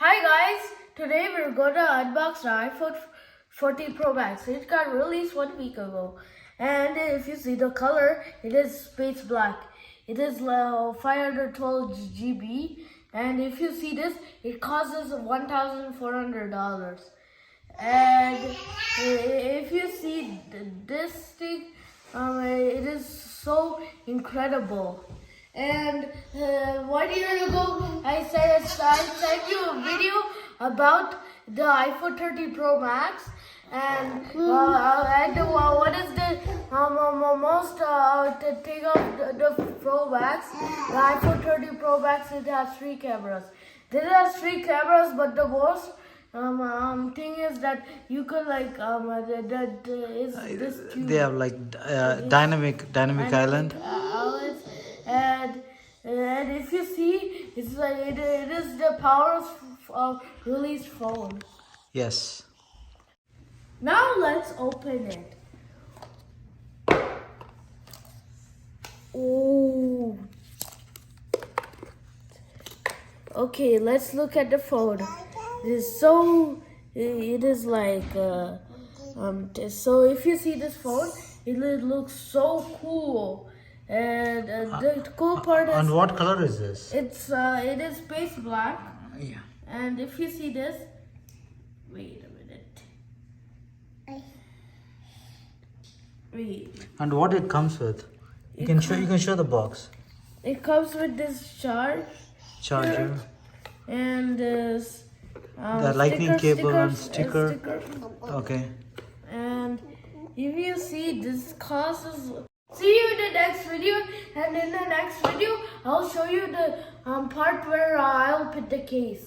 Hi guys, today we're gonna unbox the iPhone 14 Pro Max. It got released 1 week ago, and if you see the color, it is space black. It is 512 GB, and if you see this, it costs $1,400. And if you see this thing, it is so incredible. And 1 year ago, I sent you a video about the iPhone 13 Pro Max, and what is the most thing of the Pro Max? The iPhone 13 Pro Max, it has 3 cameras. It has 3 cameras, but the most thing is that you could like They have like dynamic island. outlets, and if you see, it's like it is the power of released phone. Yes. Now let's open it. Oh. Okay, let's look at the phone. It is like so if you see this phone, it looks so cool. And the cool part is, And what color is this? it is space black. Yeah. And if you see this, wait a minute. Wait. And what it comes with? You can show the box. It comes with this Charger. and this The lightning cable and sticker. sticker. Okay. And if you see, this costs. See you in the next video, and in the next video I'll show you the part where I'll put the case.